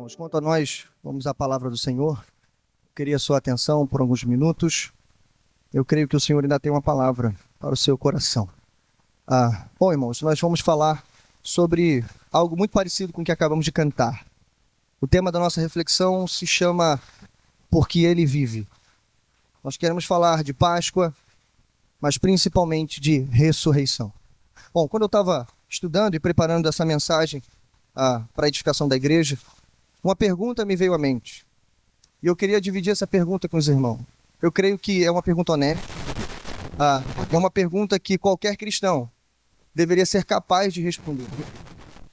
Irmãos, quanto a nós, vamos à palavra do Senhor. Eu queria a sua atenção por alguns minutos. Eu creio que o Senhor ainda tem uma palavra para o seu coração. Bom, irmãos, nós vamos falar sobre algo muito parecido com o que acabamos de cantar. O tema da nossa reflexão se chama Porque Ele Vive. Nós queremos falar de Páscoa, mas principalmente de ressurreição. Bom, quando eu estava estudando e preparando essa mensagem para a edificação da igreja, uma pergunta me veio à mente. E eu queria dividir essa pergunta com os irmãos. Eu creio que é uma pergunta honesta. É uma pergunta que qualquer cristão deveria ser capaz de responder.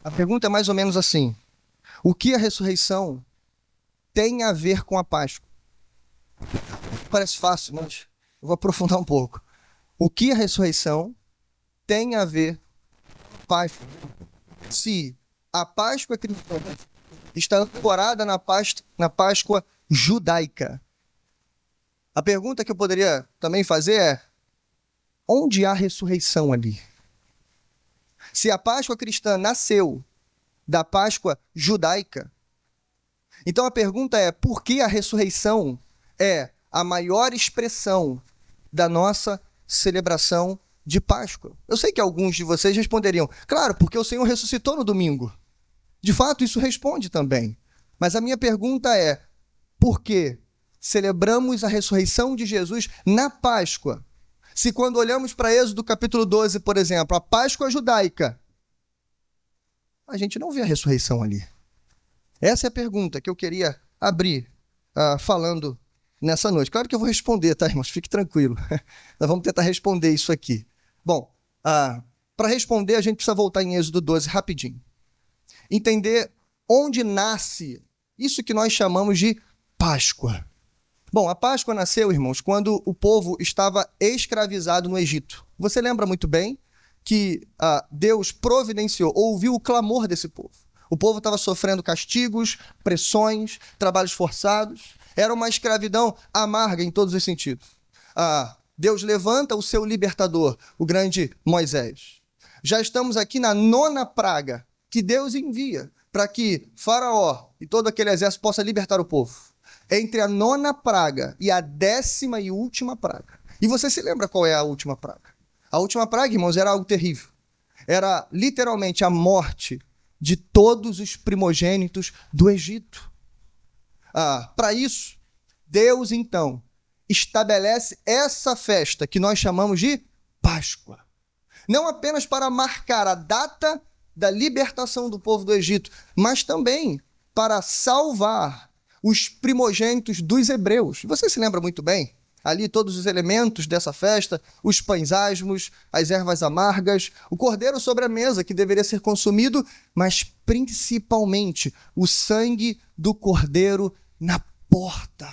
A pergunta é mais ou menos assim: o que a ressurreição tem a ver com a Páscoa? Parece fácil, mas eu vou aprofundar um pouco. O que a ressurreição tem a ver com a Páscoa? Se a Páscoa cristã está ancorada na Páscoa judaica. A pergunta que eu poderia também fazer é: onde há ressurreição ali? Se a Páscoa cristã nasceu da Páscoa judaica, então a pergunta é: por que a ressurreição é a maior expressão da nossa celebração de Páscoa? Eu sei que alguns de vocês responderiam: claro, porque o Senhor ressuscitou no domingo. De fato, isso responde também. Mas a minha pergunta é: por que celebramos a ressurreição de Jesus na Páscoa? Se quando olhamos para Êxodo capítulo 12, por exemplo, a Páscoa judaica, a gente não vê a ressurreição ali. Essa é a pergunta que eu queria abrir falando nessa noite. Claro que eu vou responder, tá, irmãos? Fique tranquilo. Nós vamos tentar responder isso aqui. Bom, para responder, a gente precisa voltar em Êxodo 12 rapidinho. Entender onde nasce isso que nós chamamos de Páscoa. Bom, a Páscoa nasceu, irmãos, quando o povo estava escravizado no Egito. Você lembra muito bem que Deus providenciou, ouviu o clamor desse povo. O povo estava sofrendo castigos, pressões, trabalhos forçados. Era uma escravidão amarga em todos os sentidos. Deus levanta o seu libertador, o grande Moisés. Já estamos aqui na 9ª praga que Deus envia para que Faraó e todo aquele exército possa libertar o povo. Entre a 9ª praga e a 10ª e última praga. E você se lembra qual é a última praga? A última praga, irmãos, era algo terrível. Era literalmente a morte de todos os primogênitos do Egito. Para isso, Deus, então, estabelece essa festa que nós chamamos de Páscoa. Não apenas para marcar a data da libertação do povo do Egito, mas também para salvar os primogênitos dos hebreus. Você se lembra muito bem? Ali todos os elementos dessa festa, os pães asmos, as ervas amargas, o cordeiro sobre a mesa que deveria ser consumido, mas principalmente o sangue do cordeiro na porta.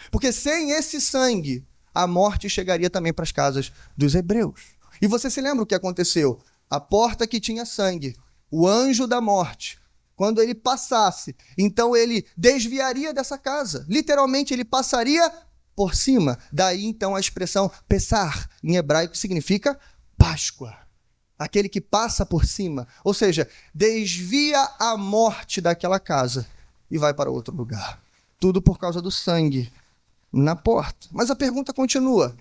Porque sem esse sangue, a morte chegaria também para as casas dos hebreus. E você se lembra o que aconteceu? A porta que tinha sangue, o anjo da morte, quando ele passasse, então ele desviaria dessa casa. Literalmente, ele passaria por cima. Daí, então, a expressão Pessar, em hebraico, significa Páscoa. Aquele que passa por cima. Ou seja, desvia a morte daquela casa e vai para outro lugar. Tudo por causa do sangue na porta. Mas a pergunta continua: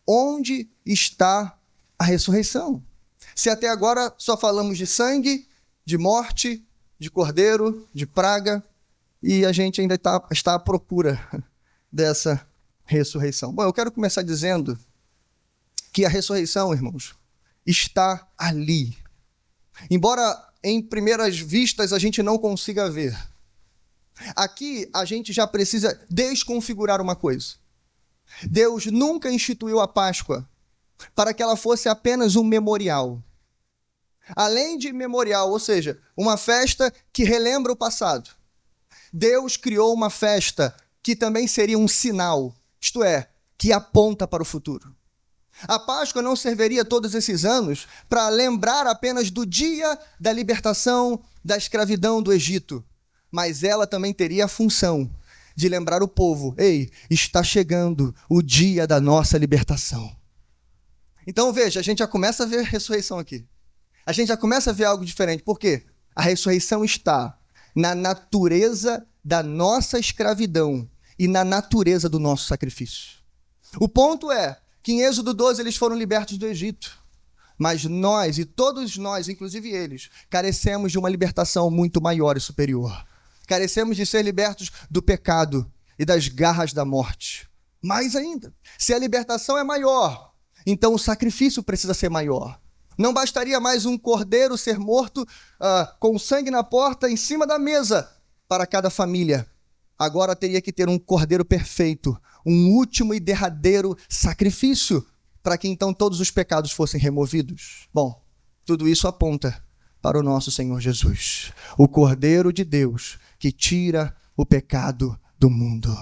onde está a ressurreição? Se até agora só falamos de sangue, de morte, de cordeiro, de praga, e a gente ainda está à procura dessa ressurreição. Bom, eu quero começar dizendo que a ressurreição, irmãos, está ali. Embora em primeiras vistas a gente não consiga ver. Aqui a gente já precisa desconfigurar uma coisa. Deus nunca instituiu a Páscoa para que ela fosse apenas um memorial. Além de memorial, ou seja, uma festa que relembra o passado, Deus criou uma festa que também seria um sinal, isto é, que aponta para o futuro. A Páscoa não serviria todos esses anos para lembrar apenas do dia da libertação da escravidão do Egito, mas ela também teria a função de lembrar o povo: ei, está chegando o dia da nossa libertação. Então veja, a gente já começa a ver ressurreição aqui. A gente já começa a ver algo diferente. Por quê? A ressurreição está na natureza da nossa escravidão e na natureza do nosso sacrifício. O ponto é que em Êxodo 12 eles foram libertos do Egito. Mas nós, e todos nós, inclusive eles, carecemos de uma libertação muito maior e superior. Carecemos de ser libertos do pecado e das garras da morte. Mais ainda, se a libertação é maior, então o sacrifício precisa ser maior. Não bastaria mais um cordeiro ser morto com sangue na porta, em cima da mesa, para cada família. Agora teria que ter um cordeiro perfeito, um último e derradeiro sacrifício, para que então todos os pecados fossem removidos. Bom, tudo isso aponta para o nosso Senhor Jesus, o Cordeiro de Deus que tira o pecado do mundo.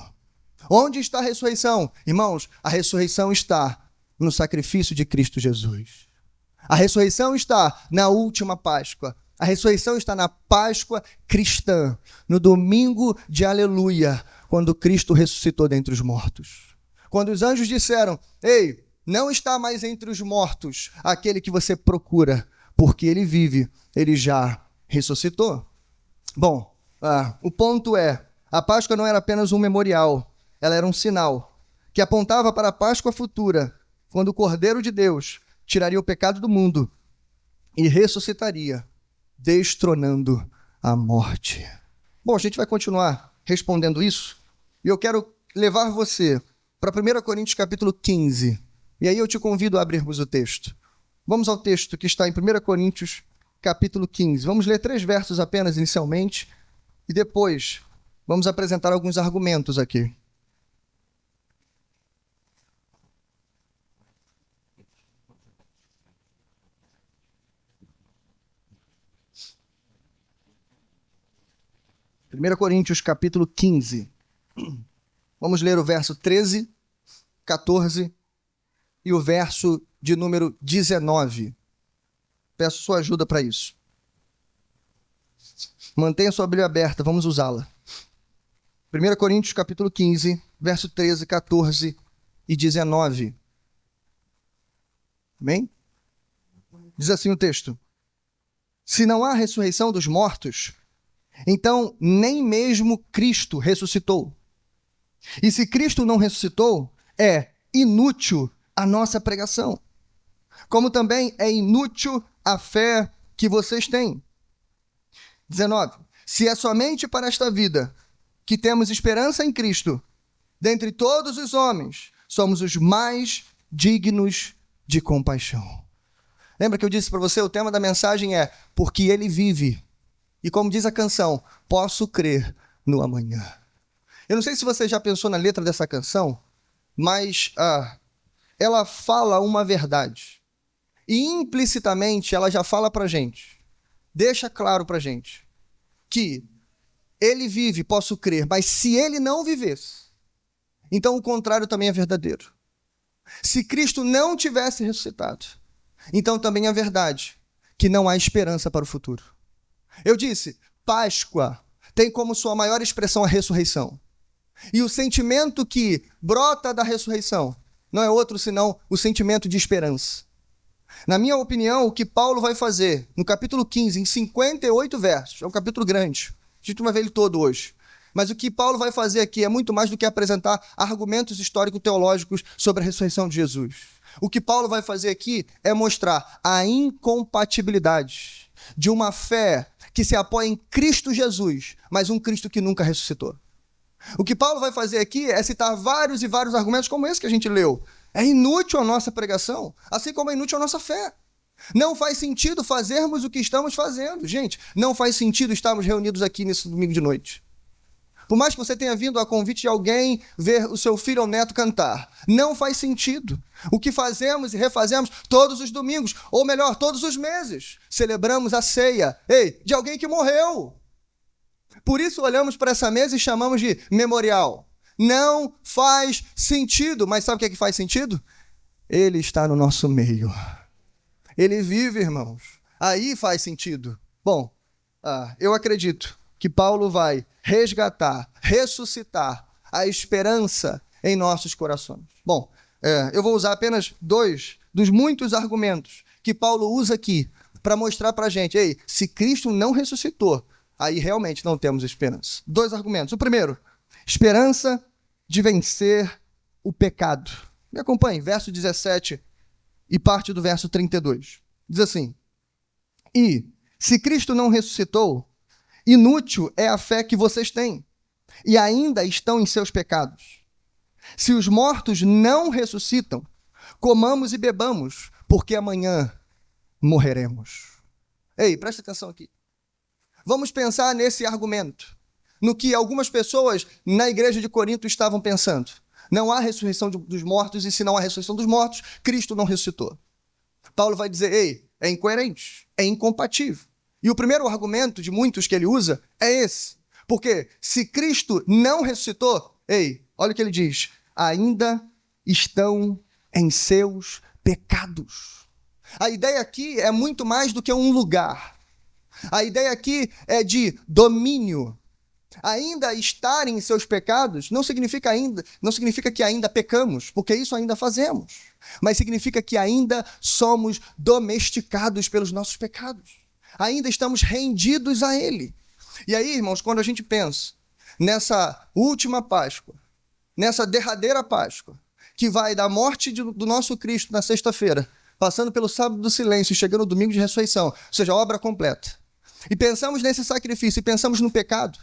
Onde está a ressurreição? Irmãos, a ressurreição está no sacrifício de Cristo Jesus. A ressurreição está na última Páscoa. A ressurreição está na Páscoa cristã, no domingo de Aleluia, quando Cristo ressuscitou dentre os mortos. Quando os anjos disseram, ei, não está mais entre os mortos aquele que você procura, porque ele vive, ele já ressuscitou. Bom, o ponto é, a Páscoa não era apenas um memorial, ela era um sinal que apontava para a Páscoa futura, quando o Cordeiro de Deus tiraria o pecado do mundo e ressuscitaria, destronando a morte. Bom, a gente vai continuar respondendo isso, e eu quero levar você para 1 Coríntios capítulo 15, e aí eu te convido a abrirmos o texto. Vamos ao texto que está em 1 Coríntios capítulo 15. Vamos ler 3 versos apenas inicialmente, e depois vamos apresentar alguns argumentos aqui. Primeira Coríntios capítulo 15. Vamos ler o verso 13, 14 e o verso de número 19. Peço sua ajuda para isso. Mantenha sua Bíblia aberta, vamos usá-la. 1 Coríntios capítulo 15, verso 13, 14 e 19. Amém? Diz assim o texto. Se não há ressurreição dos mortos, então nem mesmo Cristo ressuscitou. E se Cristo não ressuscitou, é inútil a nossa pregação, como também é inútil a fé que vocês têm. 19. Se é somente para esta vida que temos esperança em Cristo, dentre todos os homens, somos os mais dignos de compaixão. Lembra que eu disse para você, o tema da mensagem é porque ele vive. E como diz a canção, posso crer no amanhã. Eu não sei se você já pensou na letra dessa canção, mas ela fala uma verdade. E implicitamente ela já fala para a gente, deixa claro para a gente, que ele vive, posso crer, mas se ele não vivesse, então o contrário também é verdadeiro. Se Cristo não tivesse ressuscitado, então também é verdade que não há esperança para o futuro. Eu disse, Páscoa tem como sua maior expressão a ressurreição. E o sentimento que brota da ressurreição não é outro senão o sentimento de esperança. Na minha opinião, o que Paulo vai fazer no capítulo 15, em 58 versos, é um capítulo grande, a gente não vai ver ele todo hoje, mas o que Paulo vai fazer aqui é muito mais do que apresentar argumentos histórico-teológicos sobre a ressurreição de Jesus. O que Paulo vai fazer aqui é mostrar a incompatibilidade de uma fé que se apoia em Cristo Jesus, mas um Cristo que nunca ressuscitou. O que Paulo vai fazer aqui é citar vários e vários argumentos como esse que a gente leu. É inútil a nossa pregação, assim como é inútil a nossa fé. Não faz sentido fazermos o que estamos fazendo. Gente, não faz sentido estarmos reunidos aqui nesse domingo de noite. Por mais que você tenha vindo a convite de alguém ver o seu filho ou neto cantar, não faz sentido. O que fazemos e refazemos todos os domingos, ou melhor, todos os meses, celebramos a ceia, de alguém que morreu. Por isso olhamos para essa mesa e chamamos de memorial. Não faz sentido, mas sabe o que é que faz sentido? Ele está no nosso meio. Ele vive, irmãos. Aí faz sentido. Bom, eu acredito que Paulo vai resgatar, ressuscitar a esperança em nossos corações. Bom, eu vou usar apenas 2 dos muitos argumentos que Paulo usa aqui para mostrar para a gente, se Cristo não ressuscitou, aí realmente não temos esperança. 2 argumentos. O primeiro, esperança de vencer o pecado. Me acompanhe, verso 17 e parte do verso 32. Diz assim: e, se Cristo não ressuscitou, inútil é a fé que vocês têm, e ainda estão em seus pecados. Se os mortos não ressuscitam, comamos e bebamos, porque amanhã morreremos. Ei, presta atenção aqui. Vamos pensar nesse argumento, no que algumas pessoas na igreja de Corinto estavam pensando. Não há ressurreição dos mortos, e se não há ressurreição dos mortos, Cristo não ressuscitou. Paulo vai dizer, ei, é incoerente, é incompatível. E o primeiro argumento de muitos que ele usa é esse. Porque se Cristo não ressuscitou, ei, olha o que ele diz, ainda estão em seus pecados. A ideia aqui é muito mais do que um lugar. A ideia aqui é de domínio. Ainda estar em seus pecados não significa que ainda pecamos, porque isso ainda fazemos. Mas significa que ainda somos domesticados pelos nossos pecados. Ainda estamos rendidos a Ele. E aí, irmãos, quando a gente pensa nessa última Páscoa, nessa derradeira Páscoa, que vai da morte do nosso Cristo na sexta-feira, passando pelo sábado do silêncio e chegando no domingo de ressurreição, ou seja, a obra completa, e pensamos nesse sacrifício e pensamos no pecado,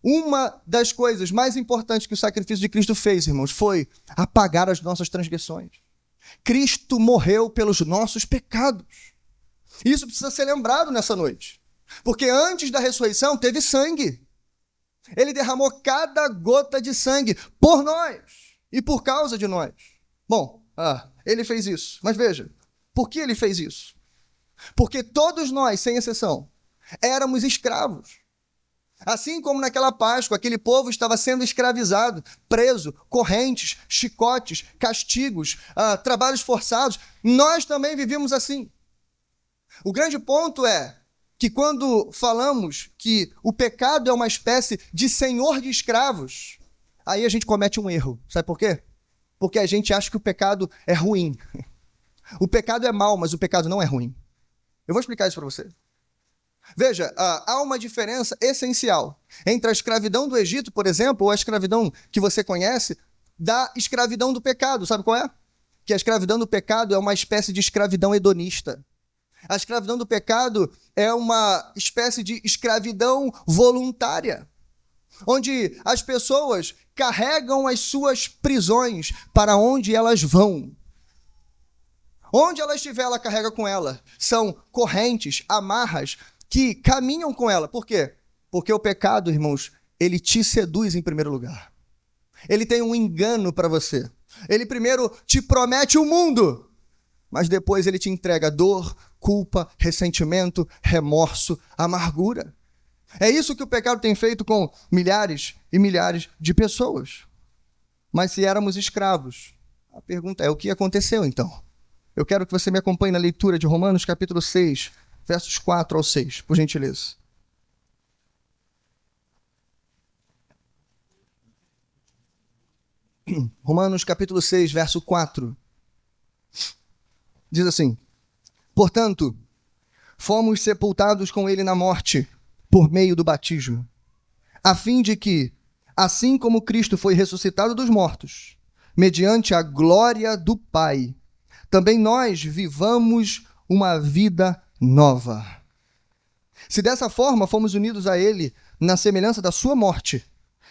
uma das coisas mais importantes que o sacrifício de Cristo fez, irmãos, foi apagar as nossas transgressões. Cristo morreu pelos nossos pecados. Isso precisa ser lembrado nessa noite. Porque antes da ressurreição teve sangue. Ele derramou cada gota de sangue por nós e por causa de nós. Bom, ele fez isso. Mas veja, por que ele fez isso? Porque todos nós, sem exceção, éramos escravos. Assim como naquela Páscoa, aquele povo estava sendo escravizado, preso, correntes, chicotes, castigos, trabalhos forçados, nós também vivíamos assim. O grande ponto é que quando falamos que o pecado é uma espécie de senhor de escravos, aí a gente comete um erro. Sabe por quê? Porque a gente acha que o pecado é ruim. O pecado é mau, mas o pecado não é ruim. Eu vou explicar isso para você. Veja, há uma diferença essencial entre a escravidão do Egito, por exemplo, ou a escravidão que você conhece, da escravidão do pecado. Sabe qual é? Que a escravidão do pecado é uma espécie de escravidão hedonista. A escravidão do pecado é uma espécie de escravidão voluntária, onde as pessoas carregam as suas prisões para onde elas vão. Onde ela estiver, ela carrega com ela. São correntes, amarras, que caminham com ela. Por quê? Porque o pecado, irmãos, ele te seduz em primeiro lugar. Ele tem um engano para você. Ele primeiro te promete o mundo, mas depois ele te entrega dor, culpa, ressentimento, remorso, amargura. É isso que o pecado tem feito com milhares e milhares de pessoas. Mas se éramos escravos, a pergunta é, o que aconteceu então? Eu quero que você me acompanhe na leitura de Romanos capítulo 6, versos 4 ao 6, por gentileza. Romanos capítulo 6, verso 4. Diz assim: portanto, fomos sepultados com ele na morte, por meio do batismo, a fim de que, assim como Cristo foi ressuscitado dos mortos, mediante a glória do Pai, também nós vivamos uma vida nova. Se dessa forma fomos unidos a ele na semelhança da sua morte,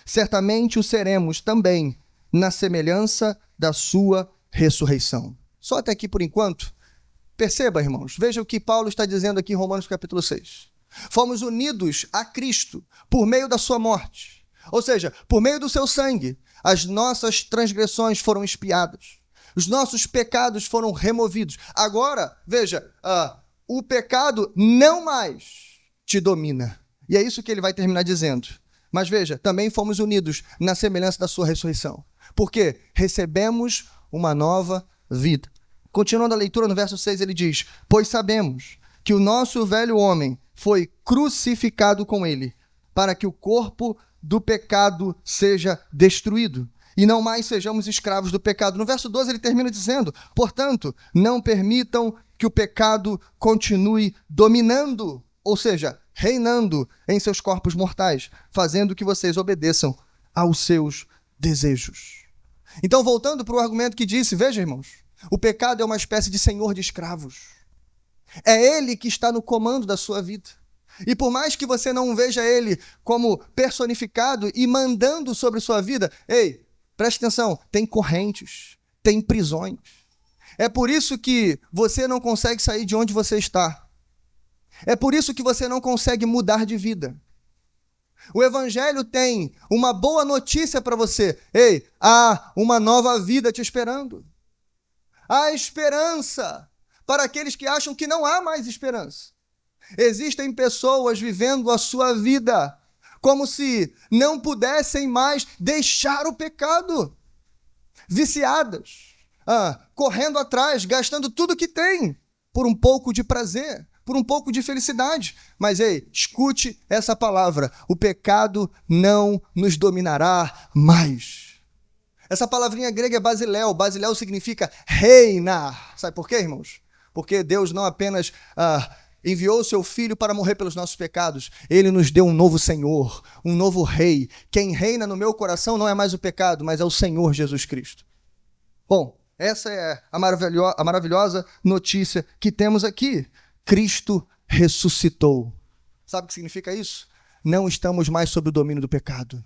certamente o seremos também na semelhança da sua ressurreição. Só até aqui por enquanto. Perceba, irmãos, veja o que Paulo está dizendo aqui em Romanos capítulo 6. Fomos unidos a Cristo por meio da sua morte. Ou seja, por meio do seu sangue, as nossas transgressões foram expiadas. Os nossos pecados foram removidos. Agora, veja, o pecado não mais te domina. E é isso que ele vai terminar dizendo. Mas veja, também fomos unidos na semelhança da sua ressurreição. Porque recebemos uma nova vida. Continuando a leitura, no verso 6, ele diz: pois sabemos que o nosso velho homem foi crucificado com ele, para que o corpo do pecado seja destruído, e não mais sejamos escravos do pecado. No verso 12 ele termina dizendo: portanto, não permitam que o pecado continue dominando, ou seja, reinando em seus corpos mortais, fazendo que vocês obedeçam aos seus desejos. Então, voltando para o argumento que disse, veja, irmãos, o pecado é uma espécie de senhor de escravos. É ele que está no comando da sua vida. E por mais que você não veja ele como personificado e mandando sobre sua vida, ei, preste atenção, tem correntes, tem prisões. É por isso que você não consegue sair de onde você está. É por isso que você não consegue mudar de vida. O Evangelho tem uma boa notícia para você. Ei, há uma nova vida te esperando. Há esperança para aqueles que acham que não há mais esperança. Existem pessoas vivendo a sua vida como se não pudessem mais deixar o pecado. Viciadas, correndo atrás, gastando tudo que tem por um pouco de prazer, por um pouco de felicidade. Mas, ei, escute essa palavra: o pecado não nos dominará mais. Essa palavrinha grega é basileia. Basileia significa reinar. Sabe por quê, irmãos? Porque Deus não apenas enviou o seu Filho para morrer pelos nossos pecados, ele nos deu um novo Senhor, um novo Rei. Quem reina no meu coração não é mais o pecado, mas é o Senhor Jesus Cristo. Bom, essa é a maravilhosa notícia que temos aqui. Cristo ressuscitou. Sabe o que significa isso? Não estamos mais sob o domínio do pecado.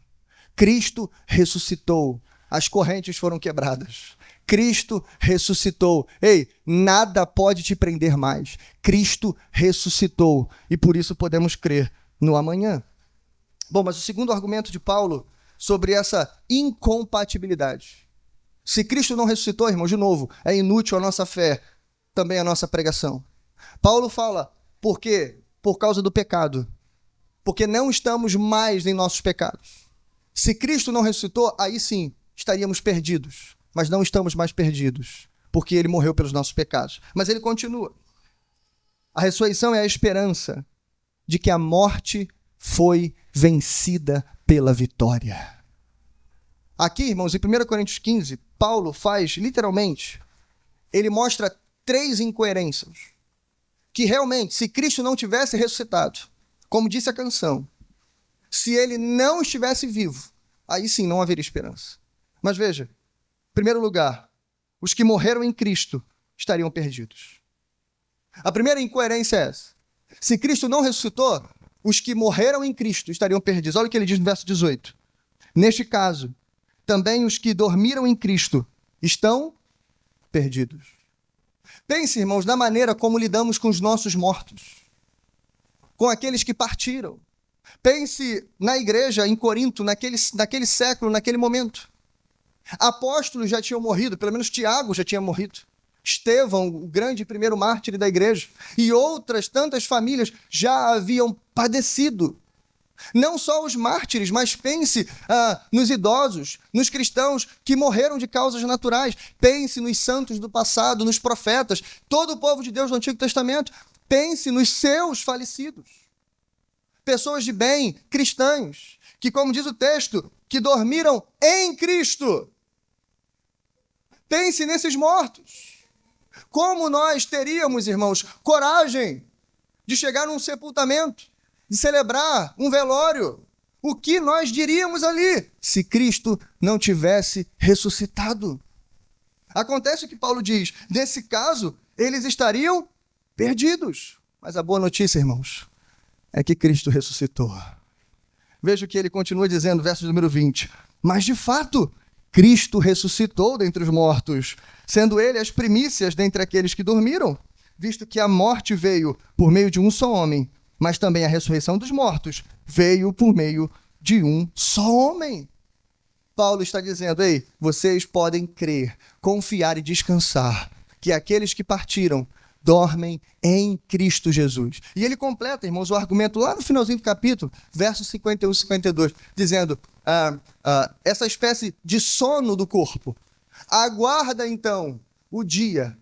Cristo ressuscitou. As correntes foram quebradas. Cristo ressuscitou. Ei, nada pode te prender mais. Cristo ressuscitou. E por isso podemos crer no amanhã. Bom, mas o segundo argumento de Paulo sobre essa incompatibilidade. Se Cristo não ressuscitou, irmão, de novo, é inútil a nossa fé, também a nossa pregação. Paulo fala, por quê? Por causa do pecado. Porque não estamos mais em nossos pecados. Se Cristo não ressuscitou, aí sim, estaríamos perdidos. Mas não estamos mais perdidos, porque ele morreu pelos nossos pecados. Mas ele continua. A ressurreição é a esperança de que a morte foi vencida pela vitória. Aqui, irmãos, em 1 Coríntios 15, Paulo faz, literalmente, ele mostra 3 incoerências. Que realmente, se Cristo não tivesse ressuscitado, como disse a canção, se ele não estivesse vivo, aí sim não haveria esperança. Mas veja, em primeiro lugar, os que morreram em Cristo estariam perdidos. A primeira incoerência é essa. Se Cristo não ressuscitou, os que morreram em Cristo estariam perdidos. Olha o que ele diz no verso 18. Neste caso, também os que dormiram em Cristo estão perdidos. Pense, irmãos, na maneira como lidamos com os nossos mortos, com aqueles que partiram. Pense na igreja em Corinto, naquele século, naquele momento. Apóstolos já tinham morrido, pelo menos Tiago já tinha morrido. Estevão, o grande primeiro mártir da igreja, e outras tantas famílias já haviam padecido. Não só os mártires, mas pense nos idosos, nos cristãos que morreram de causas naturais. Pense nos santos do passado, nos profetas, todo o povo de Deus do Antigo Testamento. Pense nos seus falecidos. Pessoas de bem, cristãos, que, como diz o texto, que dormiram em Cristo. Pense nesses mortos. Como nós teríamos, irmãos, coragem de chegar num sepultamento, de celebrar um velório? O que nós diríamos ali se Cristo não tivesse ressuscitado? Acontece o que Paulo diz, nesse caso, eles estariam perdidos. Mas a boa notícia, irmãos, é que Cristo ressuscitou. Veja o que ele continua dizendo, verso número 20. Mas, de fato, Cristo ressuscitou dentre os mortos, sendo ele as primícias dentre aqueles que dormiram, visto que a morte veio por meio de um só homem, mas também a ressurreição dos mortos veio por meio de um só homem. Paulo está dizendo, ei, vocês podem crer, confiar e descansar, que aqueles que partiram dormem em Cristo Jesus. E ele completa, irmãos, o argumento lá no finalzinho do capítulo, versos 51 e 52, dizendo, essa espécie de sono do corpo aguarda, então, o dia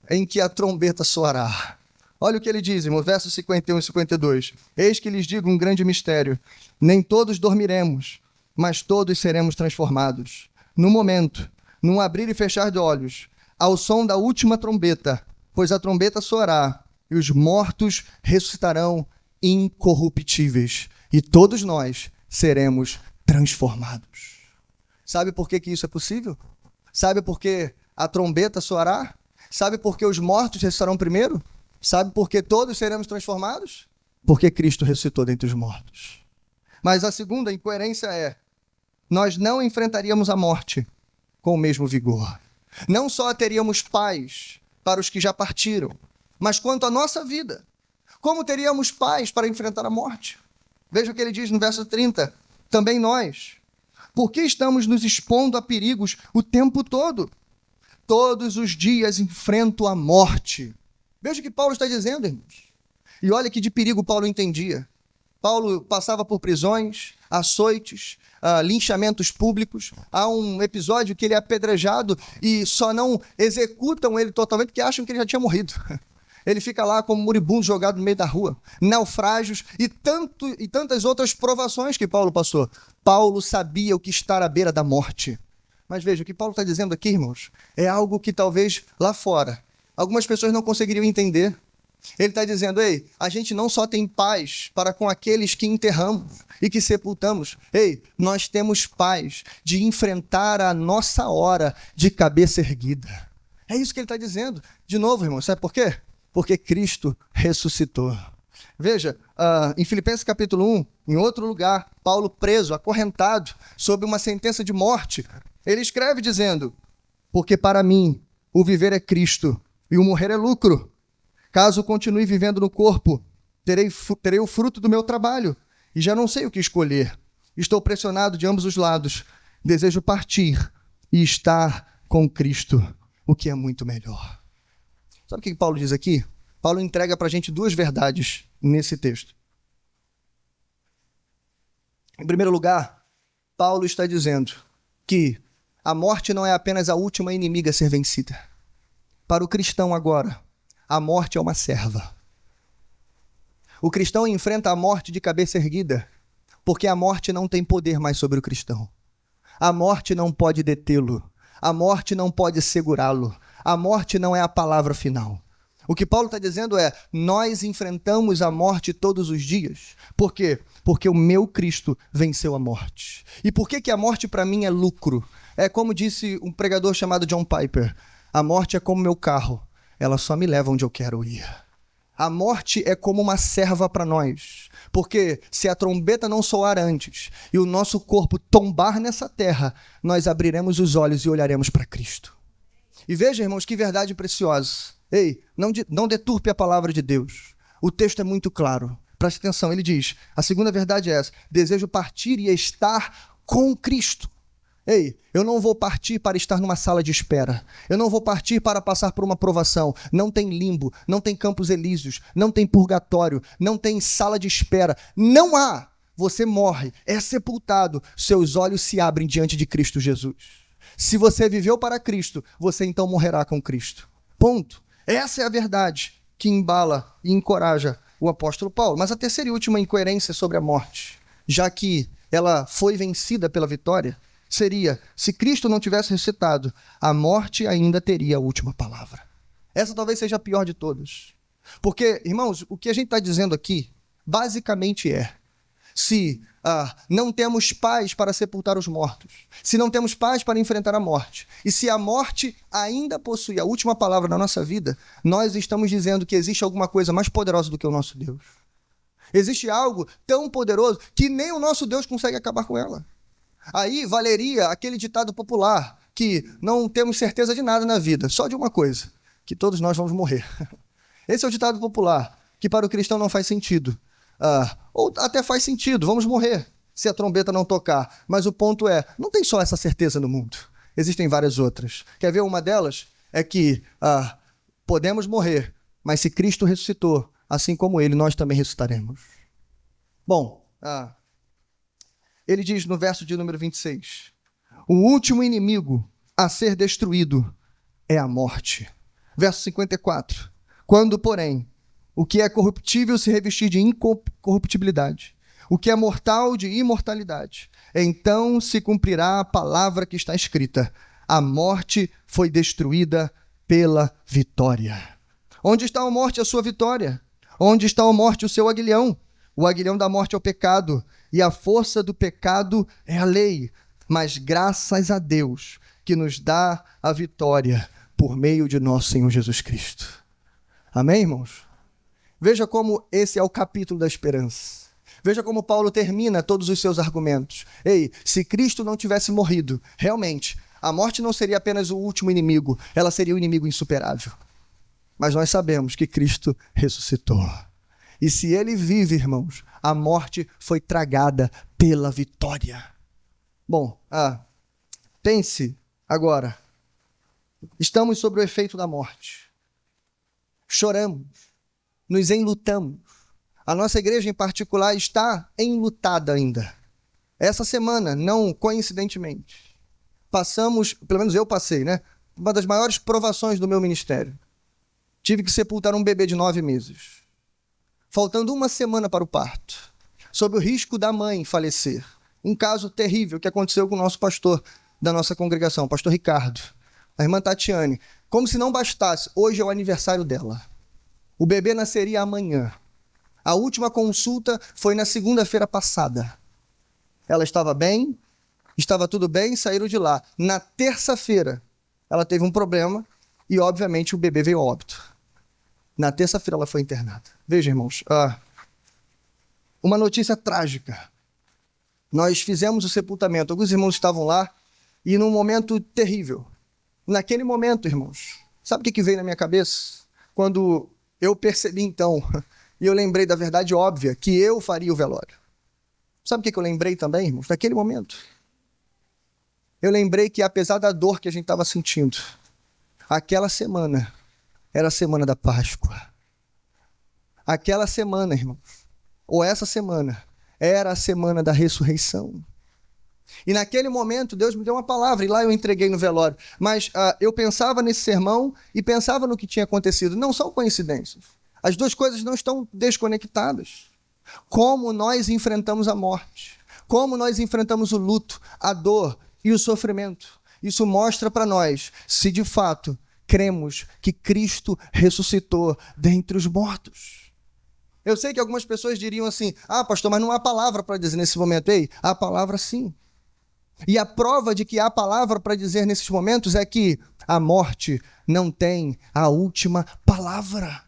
em que a trombeta soará. Olha o que ele diz, irmãos, versos 51 e 52. Eis que lhes digo um grande mistério. Nem todos dormiremos, mas todos seremos transformados. No momento, num abrir e fechar de olhos, ao som da última trombeta, pois a trombeta soará, e os mortos ressuscitarão incorruptíveis e todos nós seremos transformados. Sabe por que isso é possível? Sabe por que a trombeta soará? Sabe por que os mortos ressuscitarão primeiro? Sabe por que todos seremos transformados? Porque Cristo ressuscitou dentre os mortos. Mas a segunda incoerência é: nós não enfrentaríamos a morte com o mesmo vigor. Não só teríamos paz para os que já partiram, mas quanto à nossa vida, como teríamos paz para enfrentar a morte? Veja o que ele diz no verso 30. Também nós. Por que estamos nos expondo a perigos o tempo todo? Todos os dias enfrento a morte. Veja o que Paulo está dizendo, irmãos. E olha que de perigo Paulo entendia. Paulo passava por prisões, açoites, linchamentos públicos. Há um episódio que ele é apedrejado e só não executam ele totalmente porque acham que ele já tinha morrido. Ele fica lá como moribundo jogado no meio da rua. Naufrágios e tantas outras provações que Paulo passou. Paulo sabia o que está à beira da morte. Mas veja, o que Paulo está dizendo aqui, irmãos, é algo que talvez lá fora algumas pessoas não conseguiriam entender. Ele está dizendo: ei, a gente não só tem paz para com aqueles que enterramos e que sepultamos. Ei, nós temos paz de enfrentar a nossa hora de cabeça erguida. É isso que ele está dizendo. De novo, irmão, sabe por quê? Porque Cristo ressuscitou. Veja, em Filipenses capítulo 1, em outro lugar, Paulo preso, acorrentado, sob uma sentença de morte, ele escreve dizendo: porque para mim o viver é Cristo e o morrer é lucro. Caso continue vivendo no corpo, terei o fruto do meu trabalho e já não sei o que escolher. Estou pressionado de ambos os lados. Desejo partir e estar com Cristo, o que é muito melhor. Sabe o que Paulo diz aqui? Paulo entrega para a gente duas verdades nesse texto. Em primeiro lugar, Paulo está dizendo que a morte não é apenas a última inimiga a ser vencida. Para o cristão agora, a morte é uma serva. O cristão enfrenta a morte de cabeça erguida, porque a morte não tem poder mais sobre o cristão. A morte não pode detê-lo. A morte não pode segurá-lo. A morte não é a palavra final. O que Paulo está dizendo é: nós enfrentamos a morte todos os dias. Por quê? Porque o meu Cristo venceu a morte. E por que a morte para mim é lucro? É como disse um pregador chamado John Piper: a morte é como meu carro. Ela só me leva onde eu quero ir. A morte é como uma serva para nós, porque se a trombeta não soar antes e o nosso corpo tombar nessa terra, nós abriremos os olhos e olharemos para Cristo. E veja, irmãos, que verdade preciosa. Ei, não deturpe a palavra de Deus. O texto é muito claro. Preste atenção, ele diz: a segunda verdade é essa: desejo partir e estar com Cristo. Ei, eu não vou partir para estar numa sala de espera. Eu não vou partir para passar por uma provação. Não tem limbo, não tem campos elíseos, não tem purgatório, não tem sala de espera. Não há. Você morre, é sepultado, seus olhos se abrem diante de Cristo Jesus. Se você viveu para Cristo, você então morrerá com Cristo. Ponto. Essa é a verdade que embala e encoraja o apóstolo Paulo. Mas a terceira e última incoerência sobre a morte, já que ela foi vencida pela vitória, seria: se Cristo não tivesse ressuscitado, a morte ainda teria a última palavra. Essa talvez seja a pior de todas. Porque, irmãos, o que a gente está dizendo aqui, basicamente é: se não temos paz para sepultar os mortos, se não temos paz para enfrentar a morte, e se a morte ainda possui a última palavra na nossa vida, nós estamos dizendo que existe alguma coisa mais poderosa do que o nosso Deus. Existe algo tão poderoso que nem o nosso Deus consegue acabar com ela. Aí valeria aquele ditado popular que não temos certeza de nada na vida, só de uma coisa: que todos nós vamos morrer. Esse é o ditado popular, que para o cristão não faz sentido. Ou até faz sentido, vamos morrer se a trombeta não tocar. Mas o ponto é, não tem só essa certeza no mundo. Existem várias outras. Quer ver uma delas? É que podemos morrer, mas se Cristo ressuscitou, assim como ele, nós também ressuscitaremos. Bom, ele diz no verso de número 26, o último inimigo a ser destruído é a morte. Verso 54, quando, porém, o que é corruptível se revestir de incorruptibilidade, o que é mortal de imortalidade, então se cumprirá a palavra que está escrita: a morte foi destruída pela vitória. Onde está a morte, a sua vitória? Onde está a morte, o seu aguilhão? O aguilhão da morte é o pecado, e a força do pecado é a lei. Mas graças a Deus que nos dá a vitória por meio de nosso Senhor Jesus Cristo. Amém, irmãos? Veja como esse é o capítulo da esperança. Veja como Paulo termina todos os seus argumentos. Ei, se Cristo não tivesse morrido, realmente, a morte não seria apenas o último inimigo, ela seria o inimigo insuperável. Mas nós sabemos que Cristo ressuscitou. E se ele vive, irmãos, a morte foi tragada pela vitória. Bom, pense agora. Estamos sob o efeito da morte. Choramos, nos enlutamos. A nossa igreja em particular está enlutada ainda. Essa semana, não coincidentemente, passamos, pelo menos eu passei, uma das maiores provações do meu ministério. Tive que sepultar um bebê de 9 meses. Faltando uma semana para o parto. Sob o risco da mãe falecer. Um caso terrível que aconteceu com o nosso pastor da nossa congregação, o pastor Ricardo. A irmã Tatiane. Como se não bastasse, hoje é o aniversário dela. O bebê nasceria amanhã. A última consulta foi na segunda-feira passada. Ela estava bem, estava tudo bem, saíram de lá. Na terça-feira, ela teve um problema e, obviamente, o bebê veio a óbito. Na terça-feira, ela foi internada. Veja, irmãos, uma notícia trágica. Nós fizemos o sepultamento, alguns irmãos estavam lá e num momento terrível. Naquele momento, irmãos, sabe o que veio na minha cabeça? Quando eu percebi, então, e eu lembrei da verdade óbvia, que eu faria o velório. Sabe o que eu lembrei também, irmãos? Naquele momento. Eu lembrei que, apesar da dor que a gente estava sentindo, aquela semana era a semana da Páscoa. Aquela semana, irmãos, ou essa semana, era a semana da ressurreição. E naquele momento, Deus me deu uma palavra, e lá eu entreguei no velório. Mas eu pensava nesse sermão e pensava no que tinha acontecido. Não são coincidências. As duas coisas não estão desconectadas. Como nós enfrentamos a morte, como nós enfrentamos o luto, a dor e o sofrimento. Isso mostra para nós se de fato cremos que Cristo ressuscitou dentre os mortos. Eu sei que algumas pessoas diriam assim, pastor, mas não há palavra para dizer nesse momento. Ei, há palavra sim. E a prova de que há palavra para dizer nesses momentos é que a morte não tem a última palavra.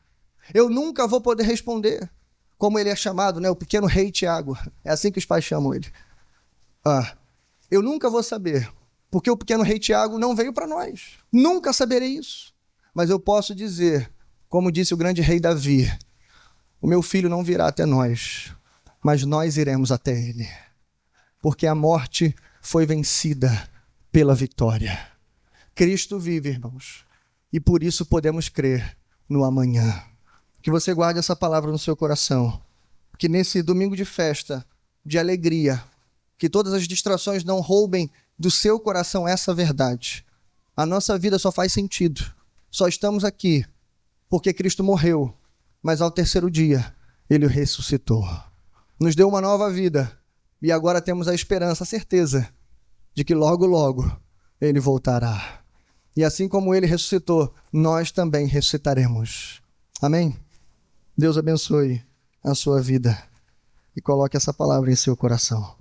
Eu nunca vou poder responder, como ele é chamado, o pequeno rei Tiago. É assim que os pais chamam ele. Eu nunca vou saber, porque o pequeno rei Tiago não veio para nós. Nunca saberei isso. Mas eu posso dizer, como disse o grande rei Davi, o meu filho não virá até nós, mas nós iremos até ele. Porque a morte foi vencida pela vitória. Cristo vive, irmãos, e por isso podemos crer no amanhã. Que você guarde essa palavra no seu coração. Que nesse domingo de festa, de alegria, que todas as distrações não roubem do seu coração essa verdade. A nossa vida só faz sentido. Só estamos aqui porque Cristo morreu, mas ao terceiro dia ele ressuscitou. Nos deu uma nova vida e agora temos a esperança, a certeza de que logo, logo ele voltará. E assim como ele ressuscitou, nós também ressuscitaremos. Amém? Deus abençoe a sua vida e coloque essa palavra em seu coração.